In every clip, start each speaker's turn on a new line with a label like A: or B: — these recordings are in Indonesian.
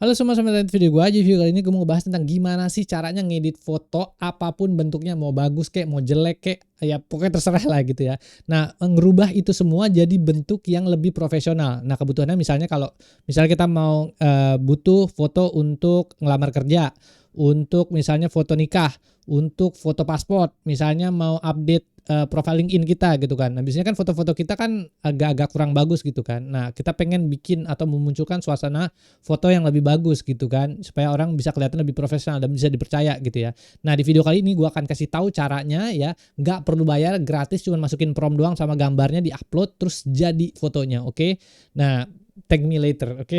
A: Halo semua, selamat datang di video gue aja. Video kali ini gue mau ngebahas tentang gimana sih caranya ngedit foto apapun bentuknya, mau bagus kek, mau jelek kek, ya pokoknya terserah lah gitu ya. Nah, ngerubah itu semua jadi bentuk yang lebih profesional. Nah, kebutuhannya misalnya kalau misalnya kita mau butuh foto untuk ngelamar kerja, untuk misalnya foto nikah, untuk foto paspor, misalnya mau update profile LinkedIn kita gitu kan. Nah, biasanya kan foto-foto kita kan agak-agak kurang bagus gitu kan. Nah, kita pengen bikin atau memunculkan suasana foto yang lebih bagus gitu kan, supaya orang bisa kelihatan lebih profesional dan bisa dipercaya gitu ya. Nah, di video kali ini gue akan kasih tahu caranya ya, nggak perlu bayar, gratis, cuma masukin prompt doang sama gambarnya, di-upload terus jadi fotonya, oke? Nah, tag me later, oke?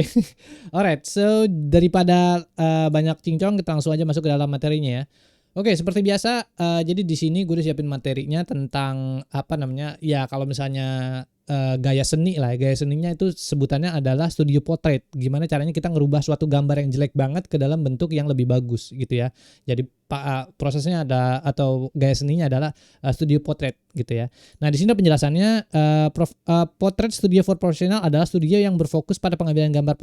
A: Alright, so daripada banyak cincong, kita langsung aja masuk ke dalam materinya ya. Oke, seperti biasa, jadi di sini gue udah siapin materinya tentang apa namanya, ya kalau misalnya gaya seni lah, gaya seninya itu sebutannya adalah studio portrait. Gimana caranya kita ngerubah suatu gambar yang jelek banget ke dalam bentuk yang lebih bagus gitu ya. Jadi prosesnya ada atau gaya seninya adalah studio portrait gitu ya. Nah, di sini penjelasannya, Portrait Studio for Professional adalah studio yang berfokus pada pengambilan gambar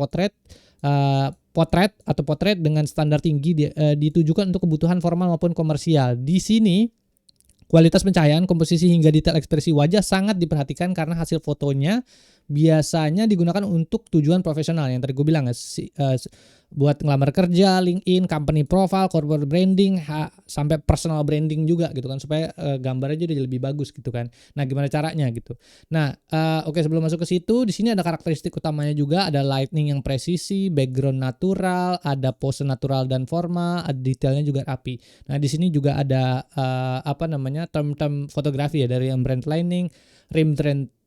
A: potret dengan standar tinggi, ditujukan untuk kebutuhan formal maupun komersial. Di sini kualitas pencahayaan, komposisi hingga detail ekspresi wajah sangat diperhatikan karena hasil fotonya biasanya digunakan untuk tujuan profesional yang tadi gue bilang, buat ngelamar kerja, LinkedIn, company profile, corporate branding, sampai personal branding juga gitu kan, supaya gambarnya jadi lebih bagus gitu kan. Nah, gimana caranya gitu. Nah, oke, sebelum masuk ke situ, di sini ada karakteristik utamanya juga, ada lighting yang presisi, background natural, ada pose natural dan formal, ada detailnya juga rapi. Nah, di sini juga ada term-term fotografi ya, dari ambient lighting,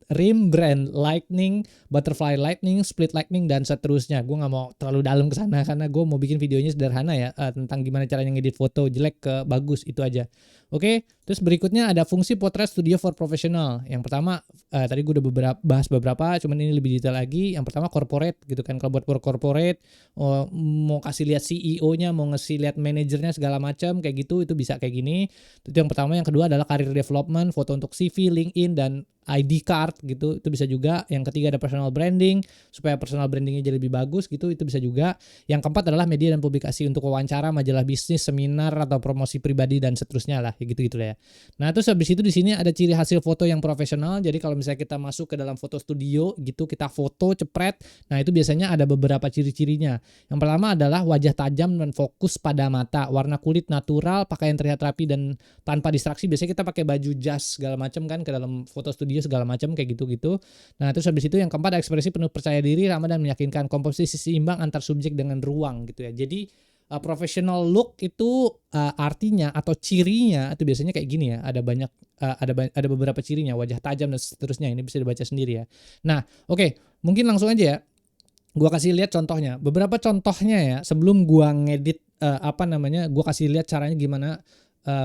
A: rim brand lightning, butterfly lightning, split lightning, dan seterusnya. Gue nggak mau terlalu dalam ke sana karena gue mau bikin videonya sederhana ya, tentang gimana caranya ngedit foto jelek ke bagus, itu aja. Oke, terus berikutnya ada fungsi Portrait Studio for Professional. Yang pertama, tadi gue udah bahas beberapa, cuman ini lebih detail lagi. Yang pertama corporate gitu kan. Kalau buat corporate, mau kasih lihat CEO-nya, mau ngasih lihat manajernya segala macam kayak gitu, itu bisa kayak gini. Itu yang pertama. Yang kedua adalah career development, foto untuk CV, LinkedIn, dan ID card gitu, itu bisa juga. Yang ketiga ada personal branding, supaya personal brandingnya jadi lebih bagus gitu, itu bisa juga. Yang keempat adalah media dan publikasi untuk wawancara, majalah bisnis, seminar, atau promosi pribadi, dan seterusnya lah, gitu-gitu lah ya. Nah, terus habis itu di sini ada ciri hasil foto yang profesional. Jadi kalau misalnya kita masuk ke dalam foto studio gitu, kita foto cepret, nah itu biasanya ada beberapa ciri-cirinya. Yang pertama adalah wajah tajam dan fokus pada mata, warna kulit natural, pakaian terlihat rapi dan tanpa distraksi. Biasanya kita pakai baju jas segala macam kan ke dalam foto studio segala macam kayak gitu-gitu. Nah, terus habis itu yang keempat, ekspresi penuh percaya diri, ramah dan meyakinkan, komposisi seimbang antar subjek dengan ruang gitu ya. Jadi professional look itu artinya atau cirinya itu biasanya kayak gini ya. Ada beberapa cirinya, wajah tajam dan seterusnya. Ini bisa dibaca sendiri ya. Nah, oke, mungkin langsung aja ya. Gua kasih lihat contohnya. Beberapa contohnya ya, sebelum gua ngedit gua kasih lihat caranya gimana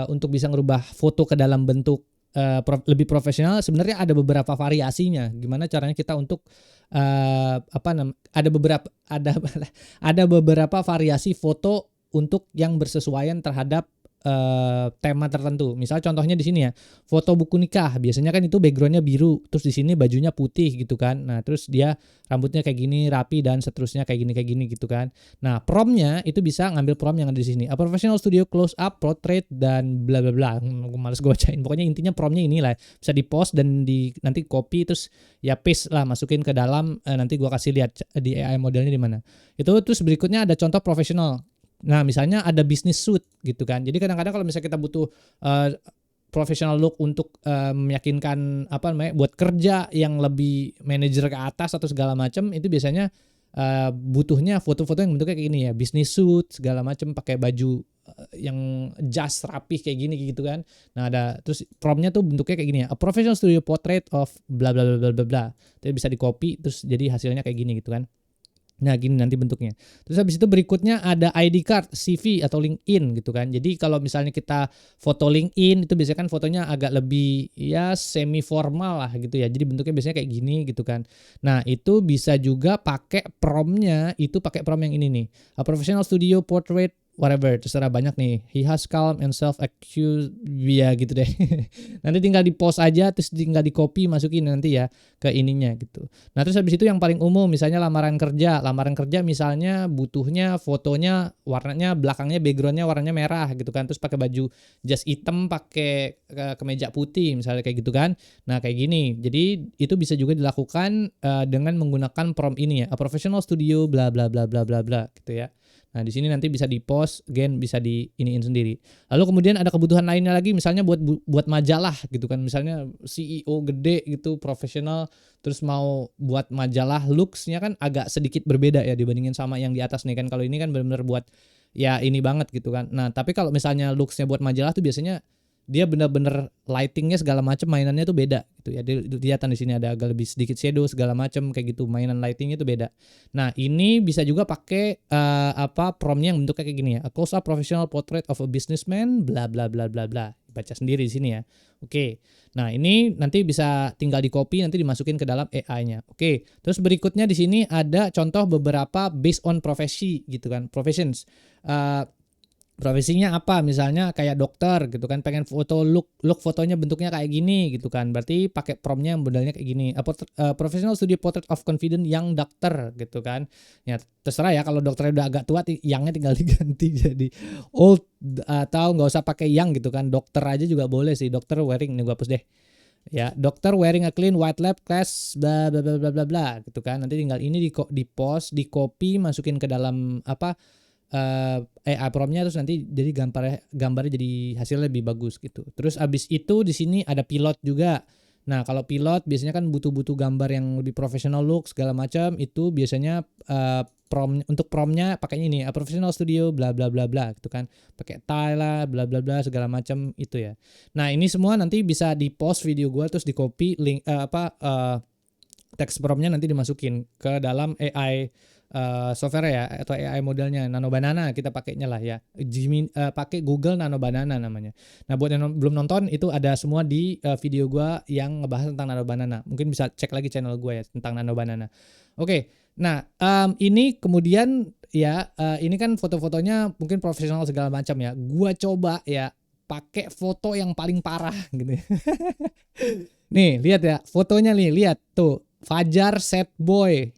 A: untuk bisa ngerubah foto ke dalam bentuk lebih profesional. Sebenarnya ada beberapa variasinya. Gimana caranya kita untuk ada beberapa variasi foto untuk yang bersesuaian terhadap tema tertentu. Misal contohnya di sini ya, foto buku nikah. Biasanya kan itu backgroundnya biru, terus di sini bajunya putih gitu kan. Nah, terus dia rambutnya kayak gini, rapi, dan seterusnya kayak gini gitu kan. Nah, promptnya itu bisa ngambil prompt yang ada di sini. A professional studio close up, portrait, dan bla bla bla. Males gue bacain. Pokoknya intinya promptnya inilah. Bisa di post dan nanti copy terus ya paste lah, masukin ke dalam. Nanti gue kasih lihat di AI modelnya di mana. Itu terus berikutnya ada contoh profesional. Nah, misalnya ada business suit gitu kan. Jadi kadang-kadang kalau misalnya kita butuh professional look untuk meyakinkan buat kerja yang lebih manajer ke atas atau segala macam, itu biasanya butuhnya foto-foto yang bentuknya kayak gini ya, business suit segala macam, pakai baju yang jas rapih kayak gini gitu kan. Nah, ada terus promptnya tuh bentuknya kayak gini ya, a professional studio portrait of bla bla bla bla bla. Jadi bisa di copy terus jadi hasilnya kayak gini gitu kan. Nah, gini nanti bentuknya. Terus habis itu berikutnya ada ID card, CV, atau LinkedIn gitu kan. Jadi kalau misalnya kita foto LinkedIn itu biasanya kan fotonya agak lebih ya semi formal lah gitu ya. Jadi bentuknya biasanya kayak gini gitu kan. Nah, itu bisa juga pakai promptnya, itu pakai prompt yang ini nih. A professional studio portrait whatever, terserah banyak nih. He has calm and self-accused, ya gitu deh. Nanti tinggal di post aja, terus tinggal di copy masukin nanti ya ke ininya gitu. Nah terus habis itu yang paling umum, misalnya lamaran kerja misalnya butuhnya fotonya warnanya belakangnya backgroundnya warnanya merah gitu kan, terus pakai baju jas hitam, pakai kemeja putih misalnya kayak gitu kan. Nah kayak gini, jadi itu bisa juga dilakukan dengan menggunakan prompt ini ya, a professional studio bla bla bla bla bla bla gitu ya. Nah, di sini nanti bisa di-post, again bisa di-iniin sendiri. Lalu kemudian ada kebutuhan lainnya lagi, misalnya buat majalah gitu kan. Misalnya CEO gede gitu, profesional, terus mau buat majalah looks-nya kan agak sedikit berbeda ya dibandingin sama yang di atas nih kan. Kalau ini kan benar-benar buat ya ini banget gitu kan. Nah, tapi kalau misalnya looks-nya buat majalah tuh biasanya dia bener-bener lightingnya segala macam, mainannya tuh beda gitu ya. Kelihatan di sini ada agak lebih sedikit shadow segala macam kayak gitu, mainan lightingnya itu beda. Nah ini bisa juga pakai promptnya yang bentuknya kayak gini ya, a close up professional portrait of a businessman bla bla bla bla bla, baca sendiri di sini ya. Oke, nah ini nanti bisa tinggal di copy nanti dimasukin ke dalam AI-nya. Oke, terus berikutnya di sini ada contoh beberapa based on profesi gitu kan, professions. Profesinya apa, misalnya kayak dokter gitu kan, pengen foto look fotonya bentuknya kayak gini gitu kan, berarti pakai promptnya modelnya kayak gini, professional studio portrait of confident young doctor gitu kan. Ya terserah ya, kalau dokternya udah agak tua youngnya tinggal diganti jadi old, atau nggak usah pakai young gitu kan, dokter aja juga boleh sih, dokter wearing, nih gua hapus deh ya, dokter wearing a clean white lab class bla bla bla bla bla bla gitu kan. Nanti tinggal ini di post, di copy, masukin ke dalam AI promptnya, terus nanti jadi gambarnya jadi hasilnya lebih bagus gitu. Terus abis itu di sini ada pilot juga. Nah kalau pilot biasanya kan butuh gambar yang lebih professional look segala macam, itu biasanya untuk promptnya pakainya ini, a professional studio bla bla bla bla gitu kan, pakai tie lah bla bla bla segala macam itu ya. Nah ini semua nanti bisa di post video gua, terus di copy link teks promptnya nanti dimasukin ke dalam AI software ya, atau AI modelnya Nano Banana kita pakainya lah ya. Pakai Google Nano Banana namanya. Nah buat yang belum nonton, itu ada semua di video gua yang ngebahas tentang Nano Banana. Mungkin bisa cek lagi channel gua ya tentang Nano Banana. Oke, nah ini kemudian ya ini kan foto-fotonya mungkin profesional segala macam ya. Gua coba ya pakai foto yang paling parah gitu. Nih lihat ya fotonya nih, lihat tuh Fajar Sad Boy.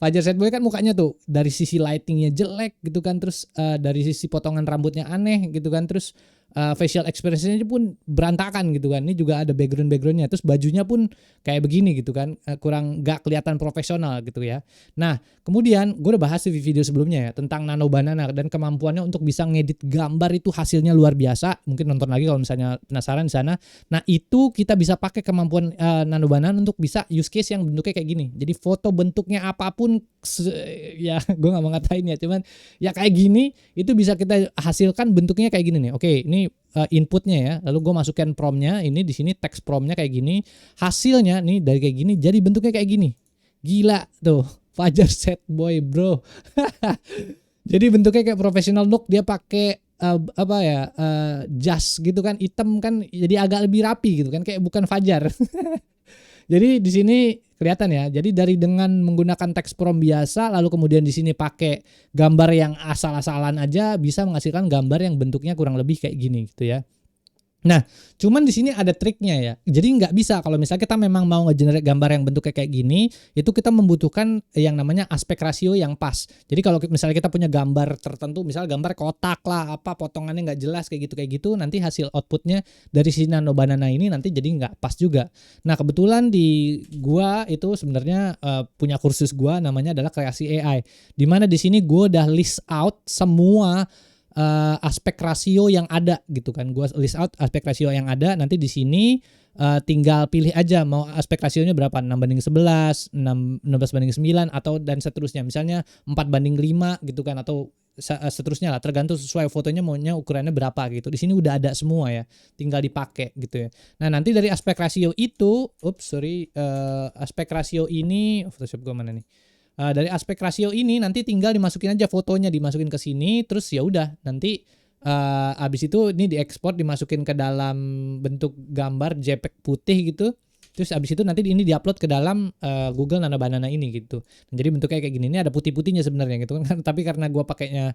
A: Fajar Sad Boy kan mukanya tuh dari sisi lightingnya jelek gitu kan, terus dari sisi potongan rambutnya aneh gitu kan, terus facial expressionnya pun berantakan gitu kan. Ini juga ada backgroundnya, terus bajunya pun kayak begini gitu kan, kurang gak kelihatan profesional gitu ya. Nah kemudian gue udah bahas di video sebelumnya ya tentang Nano Banana dan kemampuannya untuk bisa ngedit gambar itu hasilnya luar biasa. Mungkin nonton lagi kalau misalnya penasaran di sana. Nah itu kita bisa pakai kemampuan Nano Banana untuk bisa use case yang bentuknya kayak gini. Jadi foto bentuknya apapun ya gue gak mau ngatain ya, cuman ya kayak gini itu bisa kita hasilkan bentuknya kayak gini nih. Oke, ini inputnya ya, lalu gue masukkan promptnya, ini di sini teks promptnya kayak gini, hasilnya nih dari kayak gini jadi bentuknya kayak gini. Gila tuh Fajar Sad Boy bro. Jadi bentuknya kayak professional look, dia pakai jas gitu kan, hitam kan, jadi agak lebih rapi gitu kan, kayak bukan Fajar. Jadi di sini kelihatan ya. Jadi dengan menggunakan teks prompt biasa, lalu kemudian di sini pakai gambar yang asal-asalan aja, bisa menghasilkan gambar yang bentuknya kurang lebih kayak gini gitu ya. Nah, cuman di sini ada triknya ya. Jadi nggak bisa kalau misalnya kita memang mau nge-generate gambar yang bentuknya kayak gini, itu kita membutuhkan yang namanya aspek rasio yang pas. Jadi kalau misalnya kita punya gambar tertentu, misalnya gambar kotak lah, potongannya nggak jelas kayak gitu, nanti hasil outputnya dari si Nano Banana ini nanti jadi nggak pas juga. Nah, kebetulan di gua itu sebenarnya punya kursus gua namanya adalah kreasi AI. Dimana di sini gua udah list out semua aspek rasio yang ada gitu kan. Gua list out aspek rasio yang ada, nanti di sini tinggal pilih aja mau aspek rasionya berapa, 6:11, 16:9 atau dan seterusnya. Misalnya 4:5 gitu kan, atau seterusnya lah, tergantung sesuai fotonya maunya ukurannya berapa gitu. Di sini udah ada semua ya, tinggal dipakai gitu ya. Nah, nanti dari aspek rasio itu, aspek rasio ini, Photoshop gua mana nih? Dari aspek rasio ini nanti tinggal dimasukin aja fotonya, dimasukin ke sini, terus ya udah nanti abis itu ini diekspor, dimasukin ke dalam bentuk gambar JPEG putih gitu. Terus abis itu nanti ini diupload ke dalam Google Nano Banana ini gitu. Jadi bentuknya kayak gini. Ini ada putih-putihnya sebenarnya gitu kan. Tapi karena gua pakainya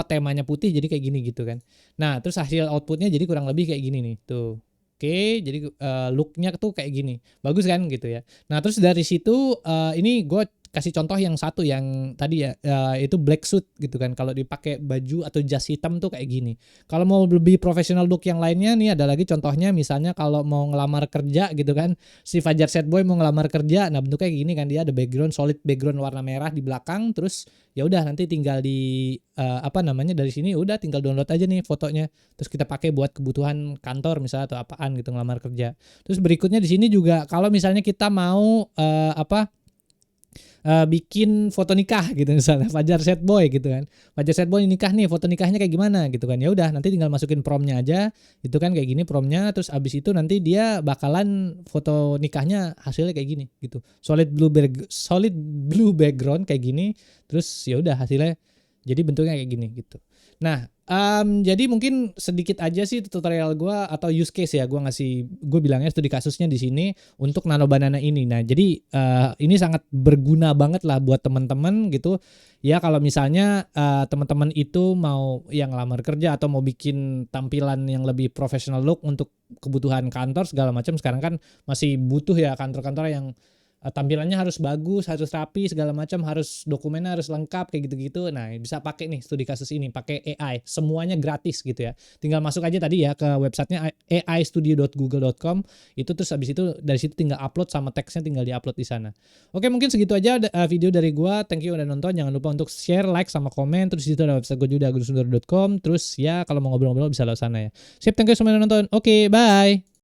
A: temanya putih jadi kayak gini gitu kan. Nah, terus hasil outputnya jadi kurang lebih kayak gini nih. Tuh. Oke, jadi looknya tuh kayak gini. Bagus kan gitu ya. Nah, terus dari situ ini gue kasih contoh yang satu yang tadi ya, itu black suit gitu kan. Kalau dipakai baju atau jas hitam tuh kayak gini. Kalau mau lebih profesional look yang lainnya nih ada lagi contohnya, misalnya kalau mau ngelamar kerja gitu kan. Si Fajar Set Boy mau ngelamar kerja, nah bentuknya kayak gini kan, dia ada background solid background warna merah di belakang, terus ya udah nanti tinggal di dari sini udah tinggal download aja nih fotonya. Terus kita pakai buat kebutuhan kantor misalnya atau apaan gitu ngelamar kerja. Terus berikutnya di sini juga kalau misalnya kita mau bikin foto nikah gitu misalnya Fajar Set Boy gitu kan. Fajar Set Boy nikah nih, foto nikahnya kayak gimana gitu kan. Ya udah nanti tinggal masukin promnya aja. Itu kan kayak gini promnya, terus abis itu nanti dia bakalan foto nikahnya hasilnya kayak gini gitu. Solid blue background kayak gini. Terus ya udah hasilnya jadi bentuknya kayak gini gitu. Nah, jadi mungkin sedikit aja sih tutorial gue atau use case ya, gue bilangnya studi kasusnya di sini untuk Nano Banana ini. Nah, jadi ini sangat berguna banget lah buat teman-teman gitu. Ya kalau misalnya teman-teman itu mau yang lamar kerja atau mau bikin tampilan yang lebih professional look untuk kebutuhan kantor segala macam, sekarang kan masih butuh ya kantor-kantor yang tampilannya harus bagus, harus rapi segala macam, harus dokumennya harus lengkap kayak gitu-gitu. Nah, bisa pakai nih studi kasus ini, pakai AI, semuanya gratis gitu ya. Tinggal masuk aja tadi ya ke websitenya aistudio.google.com. Itu terus habis itu dari situ tinggal upload sama teksnya tinggal diupload di sana. Oke, mungkin segitu aja video dari gua. Thank you udah nonton. Jangan lupa untuk share, like sama komen. Terus di situ ada website gua juga agusundoro.com. Terus ya kalau mau ngobrol-ngobrol bisa lewat sana ya. Sip, thank you semuanya udah nonton. Oke, bye.